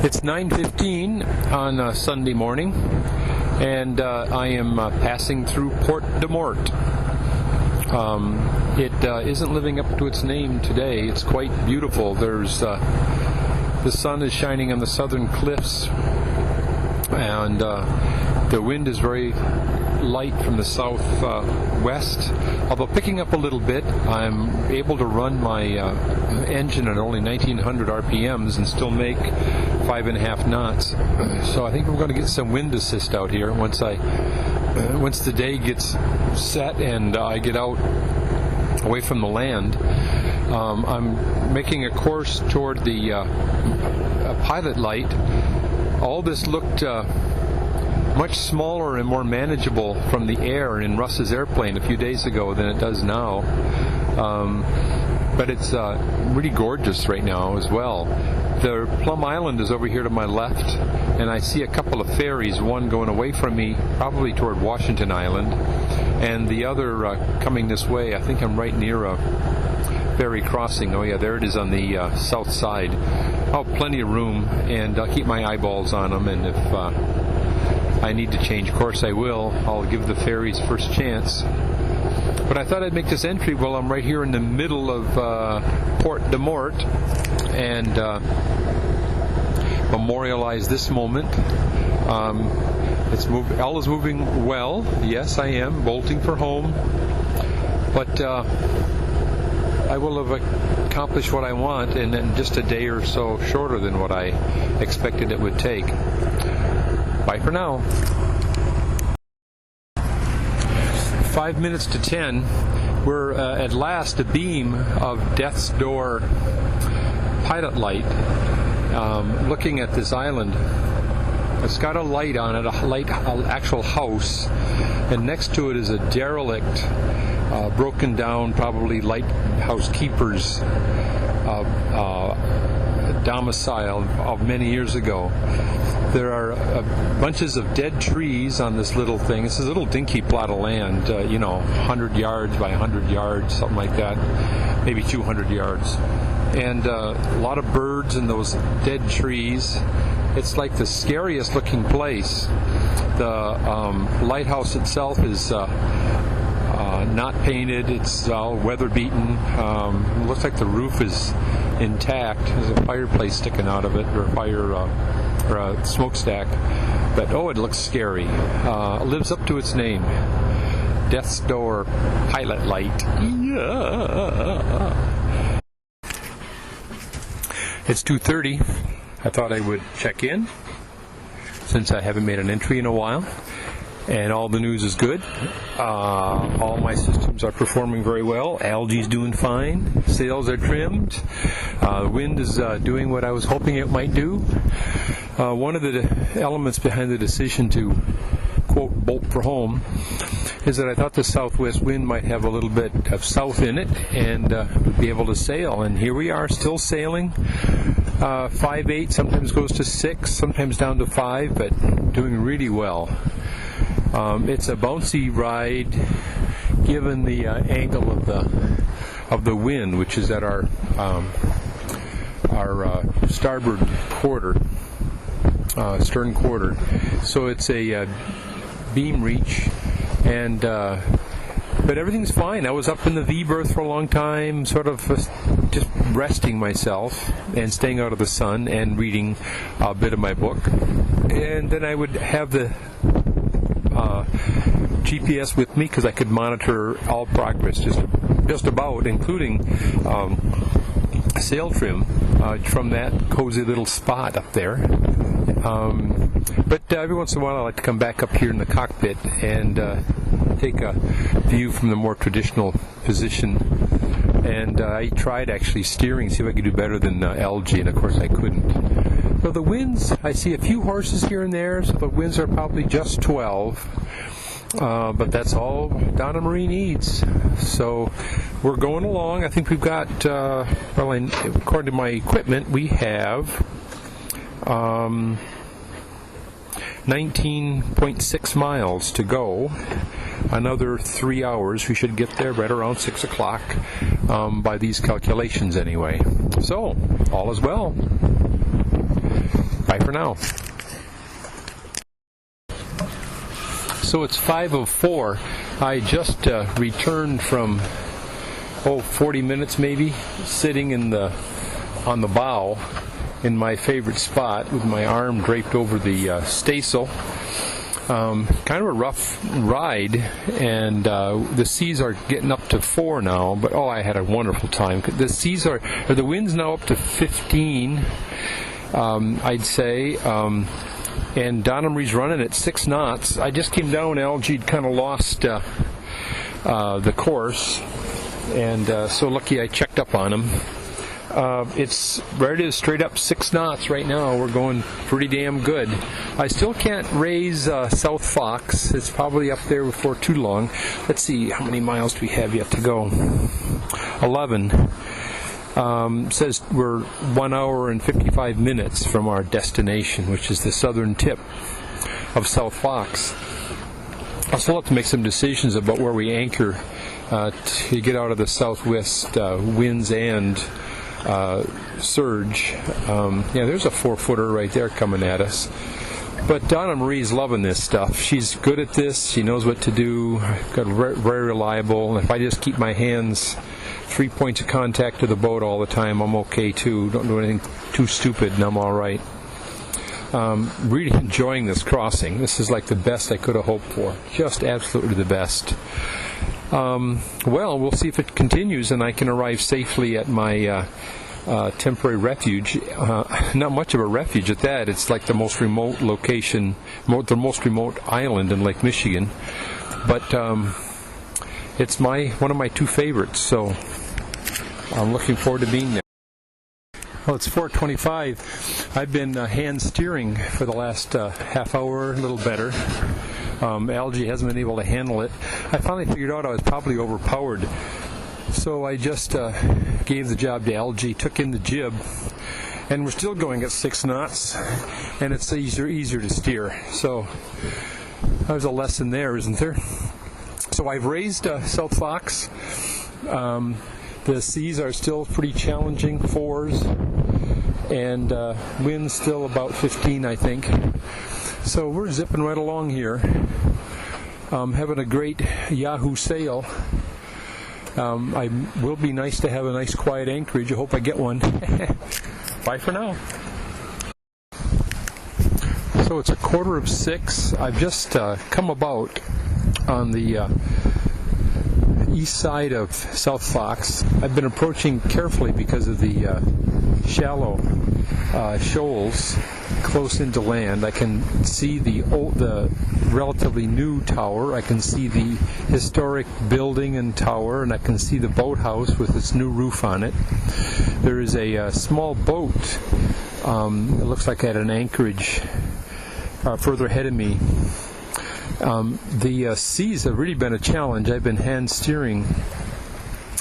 It's 9:15 on a Sunday morning, and I am passing through Porte de Mort. It isn't living up to its name today. It's quite beautiful. There's the sun is shining on the southern cliffs, and the wind is very light from the southwest, although picking up a little bit. I'm able to run my engine at only 1900 RPMs and still make 5.5 knots. So I think we're going to get some wind assist out here once the day gets set and I get out away from the land. I'm making a course toward the pilot light. All this looked much smaller and more manageable from the air in Russ's airplane a few days ago than it does now. But it's really gorgeous right now as well. The Plum Island is over here to my left, and I see a couple of ferries, one going away from me, probably toward Washington Island, and the other coming this way. I think I'm right near a ferry crossing. Oh yeah, there it is on the south side. Oh, plenty of room, and I'll keep my eyeballs on them, and if I need to change course, I will. I'll give the ferries first chance. But I thought I'd make this entry while I'm right here in the middle of Porte de Mort and memorialize this moment. All is moving well. Yes, I am bolting for home, but I will have accomplished what I want in just a day or so shorter than what I expected it would take. Bye for now. 5 minutes to 10, we're at last abeam of Death's Door pilot light, looking at this island. It's got a light on it, an actual house, and next to it is a derelict, broken down, probably lighthouse keeper's domicile of many years ago. There are bunches of dead trees on this little thing. It's a little dinky plot of land, 100 yards by 100 yards, something like that, maybe 200 yards. And a lot of birds in those dead trees. It's like the scariest looking place. The lighthouse itself is not painted. It's all weather beaten. It looks like the roof is intact. There's a fireplace sticking out of it, or a smokestack. But it looks scary. It lives up to its name. Death's Door pilot light. Yeah. It's 2:30. I thought I would check in since I haven't made an entry in a while. And all the news is good. All my systems are performing very well. Algae's doing fine. Sails are trimmed. The wind is doing what I was hoping it might do. One of the elements behind the decision to, quote, bolt for home is that I thought the southwest wind might have a little bit of south in it and be able to sail. And here we are, still sailing. 5/8, sometimes goes to 6, sometimes down to 5, but doing really well. It's a bouncy ride, given the angle of the wind, which is at our starboard quarter, stern quarter. So it's a beam reach, and but everything's fine. I was up in the V berth for a long time, sort of just resting myself and staying out of the sun and reading a bit of my book, and then I would have the GPS with me because I could monitor all progress, just about, including sail trim from that cozy little spot up there. But every once in a while I like to come back up here in the cockpit and take a view from the more traditional position. And I tried actually steering, see if I could do better than LG, and of course I couldn't. So the winds, I see a few horses here and there, so the winds are probably just 12. But that's all Donna Marie needs. So we're going along. I think we've got, according to my equipment, we have 19.6 miles to go. Another 3 hours. We should get there right around 6 o'clock by these calculations anyway. So, all is well. Bye. for now. So it's 5:04. I just returned from 40 minutes maybe, sitting on the bow in my favorite spot with my arm draped over the staysail. Kind of a rough ride, and the seas are getting up to 4 now, but I had a wonderful time. The wind's now up to 15, I'd say, and Donnery's running at 6 knots. I just came down, LG'd kind of lost the course, and so lucky I checked up on him. It's straight up 6 knots right now. We're going pretty damn good. I still can't raise South Fox. It's probably up there before too long. Let's see, how many miles do we have yet to go? 11. Says we're 1 hour and 55 minutes from our destination, which is the southern tip of South Fox. I still have to make some decisions about where we anchor to get out of the southwest winds and surge. There's a 4-footer right there coming at us. But Donna Marie's loving this stuff. She's good at this. She knows what to do. Very reliable. And if I just keep my hands 3 points of contact to the boat all the time, I'm okay too. Don't do anything too stupid, and I'm all right. Really enjoying this crossing. This is like the best I could have hoped for. Just absolutely the best. We'll see if it continues and I can arrive safely at my temporary refuge. Not much of a refuge at that. It's like the most remote location, the most remote island in Lake Michigan. But it's one of my 2 favorites, so I'm looking forward to being there. Well, it's 4:25. I've been hand steering for the last half hour, a little better. Algae hasn't been able to handle it. I finally figured out I was probably overpowered, so I just gave the job to Algae, took in the jib, and we're still going at 6 knots, and it's easier to steer. So there's a lesson there, isn't there? So I've raised South Fox. The seas are still pretty challenging, 4s, and wind's still about 15, I think. So we're zipping right along here. Having a great Yahoo sail. I will be nice to have a nice quiet anchorage. I hope I get one. Bye for now. So it's 5:45. I've just come about on the east side of South Fox. I've been approaching carefully because of the shallow shoals close into land. I can see the relatively new tower. I can see the historic building and tower, and I can see the boathouse with its new roof on it. There is a small boat. It looks like at an anchorage further ahead of me. The seas have really been a challenge. I've been hand steering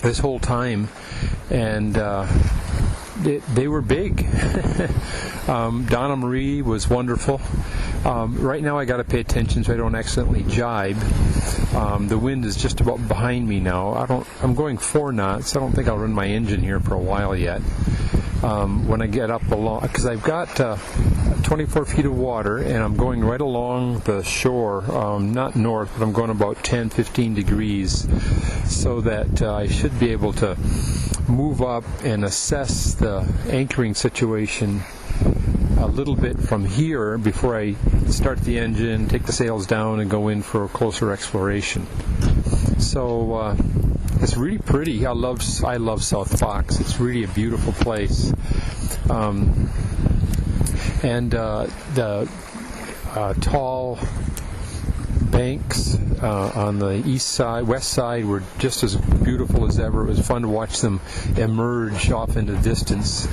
this whole time, and they were big. Donna Marie was wonderful. Right now I got to pay attention so I don't accidentally jibe. The wind is just about behind me now. I'm going 4 knots. I don't think I'll run my engine here for a while yet. When I get up along, because I've got 24 feet of water, and I'm going right along the shore, not north, but I'm going about 10-15 degrees, so that I should be able to move up and assess the anchoring situation a little bit from here before I start the engine, take the sails down, and go in for a closer exploration. So it's really pretty. I love South Fox. It's really a beautiful place. And the tall banks on the west side were just as beautiful as ever. It was fun to watch them emerge off into the distance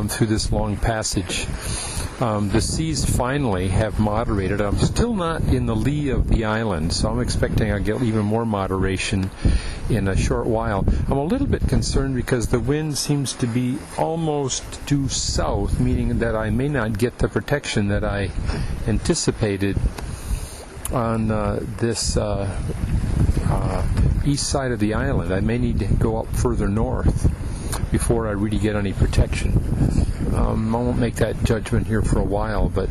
through this long passage. The seas finally have moderated. I'm still not in the lee of the island, so I'm expecting I'll get even more moderation in a short while. I'm a little bit concerned because the wind seems to be almost due south, meaning that I may not get the protection that I anticipated on this east side of the island. I may need to go up further north before I really get any protection. I won't make that judgment here for a while, but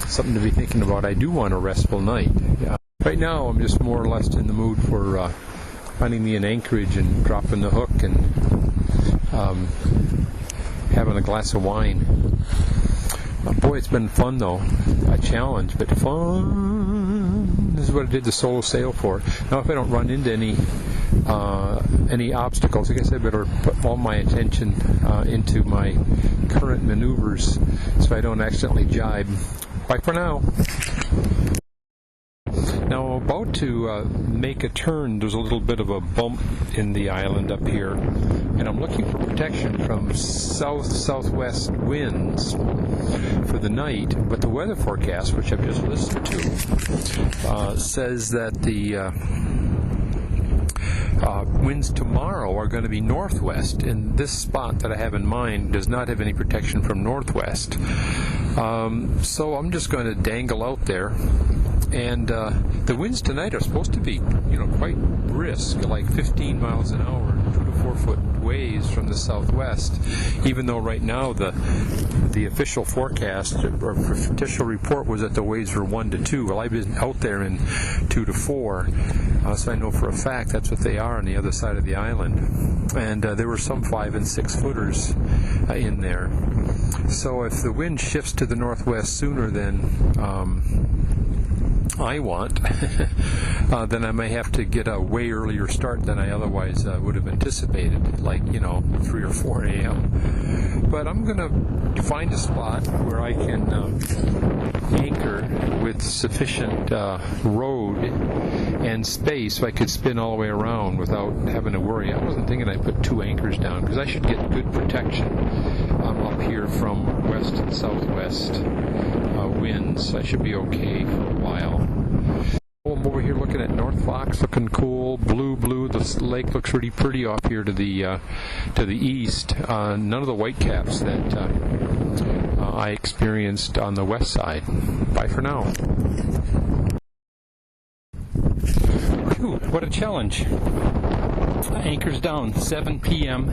something to be thinking about. I do want a restful night. Right now, I'm just more or less in the mood for finding me an anchorage and dropping the hook and having a glass of wine. Boy, it's been fun though. A challenge, but fun. This is what I did the solo sail for. Now, if I don't run into any obstacles, I guess I better put all my attention into my current maneuvers so I don't accidentally jibe. Bye for now. Now, I'm about to make a turn. There's a little bit of a bump in the island up here, and I'm looking for protection from south-southwest winds for the night, but the weather forecast, which I've just listened to, says that the winds tomorrow are going to be northwest, and this spot that I have in mind does not have any protection from northwest. So I'm just going to dangle out there. And the winds tonight are supposed to be, quite brisk, like 15 miles an hour, 2 to 4 foot waves from the southwest. Even though right now the official forecast or official report was that the waves were 1 to 2. Well, I've been out there in 2 to 4, so I know for a fact that's what they are on the other side of the island. And there were some 5 and 6 footers in there. So if the wind shifts to the northwest sooner than I want, then I may have to get a way earlier start than I otherwise would have anticipated, like 3 or 4 a.m. But I'm going to find a spot where I can anchor with sufficient road and space so I could spin all the way around without having to worry. I wasn't thinking I'd put 2 anchors down because I should get good protection up here from west and southwest winds. I should be okay for a while. I'm over here looking at North Fox, looking cool, blue. The lake looks really pretty off here to the east. None of the whitecaps that I experienced on the west side. Bye for now. Whew, what a challenge. Anchors down, 7 p.m.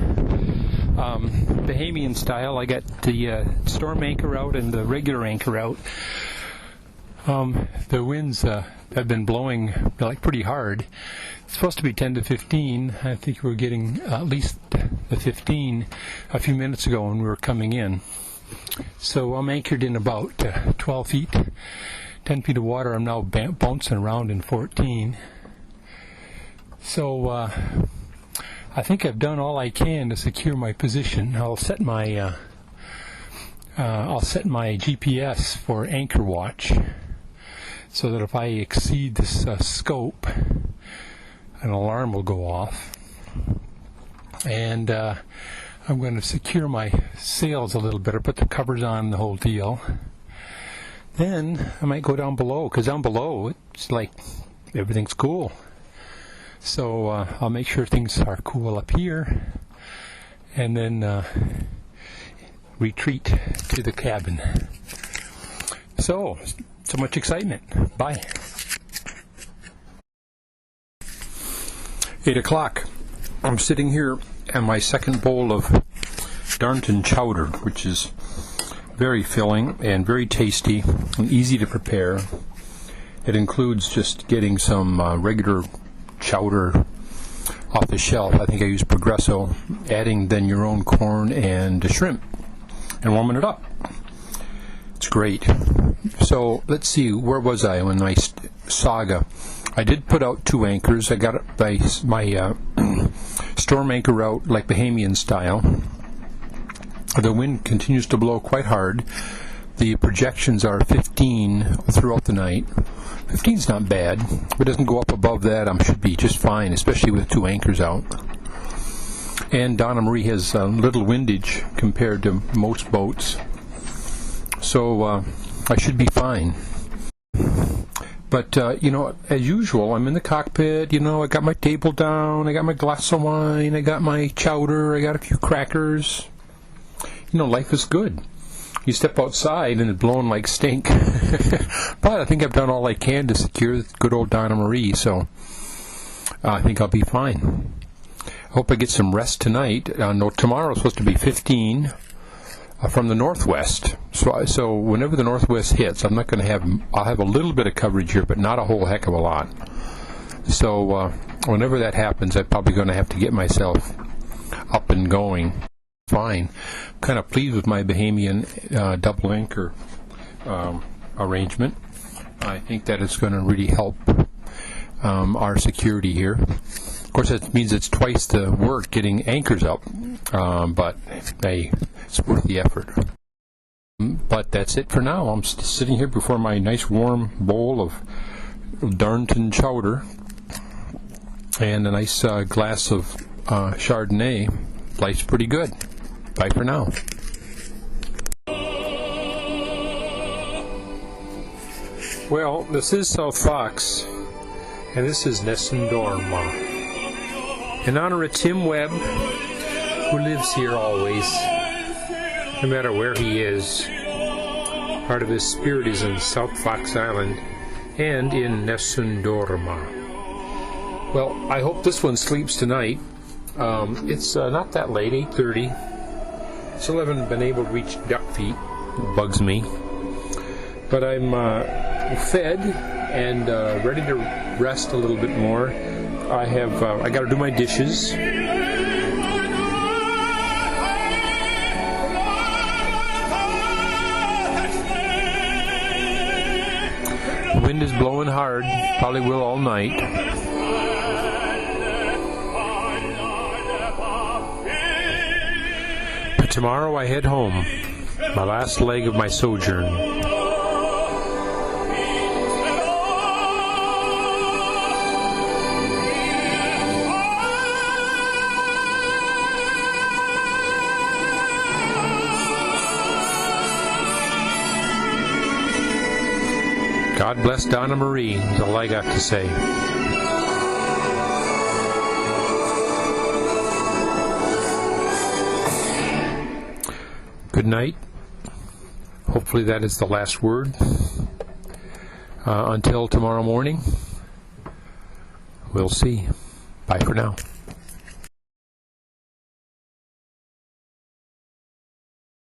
Bahamian style. I got the storm anchor out and the regular anchor out. The winds have been blowing pretty hard. It's supposed to be 10 to 15. I think we're getting at least the 15 a few minutes ago when we were coming in. So I'm anchored in about 12 feet, 10 feet of water. I'm now bouncing around in 14. So I think I've done all I can to secure my position. I'll set my GPS for anchor watch, so that if I exceed this scope, an alarm will go off. And I'm going to secure my sails a little better, put the covers on, the whole deal. Then I might go down below, because down below it's like everything's cool. So I'll make sure things are cool up here, and then retreat to the cabin. So much excitement. Bye. 8 o'clock. I'm sitting here at my second bowl of Darnton chowder, which is very filling and very tasty and easy to prepare. It includes just getting some regular chowder off the shelf. I think I use Progresso, adding then your own corn and shrimp and warming it up. It's great. So let's see, where was I in my saga? I did put out 2 anchors. I got my storm anchor out like Bahamian style. The wind continues to blow quite hard. The projections are 15 throughout the night. 15's not bad. If it doesn't go up above that, I should be just fine, especially with 2 anchors out. And Donna Marie has little windage compared to most boats. So I should be fine. But, as usual, I'm in the cockpit, I got my table down, I got my glass of wine, I got my chowder, I got a few crackers. Life is good. You step outside and it's blowing like stink. But I think I've done all I can to secure good old Donna Marie, so I think I'll be fine. I hope I get some rest tonight. No, tomorrow's supposed to be 15. from the northwest. So whenever the northwest hits, I'm not going to have. I'll have a little bit of coverage here, but not a whole heck of a lot. So whenever that happens, I'm probably going to have to get myself up and going. Fine. I'm kind of pleased with my Bahamian double anchor arrangement. I think that it's going to really help our security here. Of course, that means it's twice the work getting anchors up, but hey, it's worth the effort. But that's it for now. I'm sitting here before my nice warm bowl of Darnton chowder and a nice glass of Chardonnay. Life's pretty good. Bye for now. Well, this is South Fox, and this is Nessendorma. In honor of Tim Webb, who lives here always, no matter where he is. Part of his spirit is in South Fox Island and in Nessendorma. Well, I hope this one sleeps tonight. It's not that late, 8:30. Still haven't been able to reach duck feet. It bugs me. But I'm fed and ready to rest a little bit more. I got to do my dishes. The wind is blowing hard. Probably will all night. But tomorrow I head home. My last leg of my sojourn. God bless Donna Marie, is all I got to say. Good night. Hopefully that is the last word. Until tomorrow morning, we'll see. Bye for now.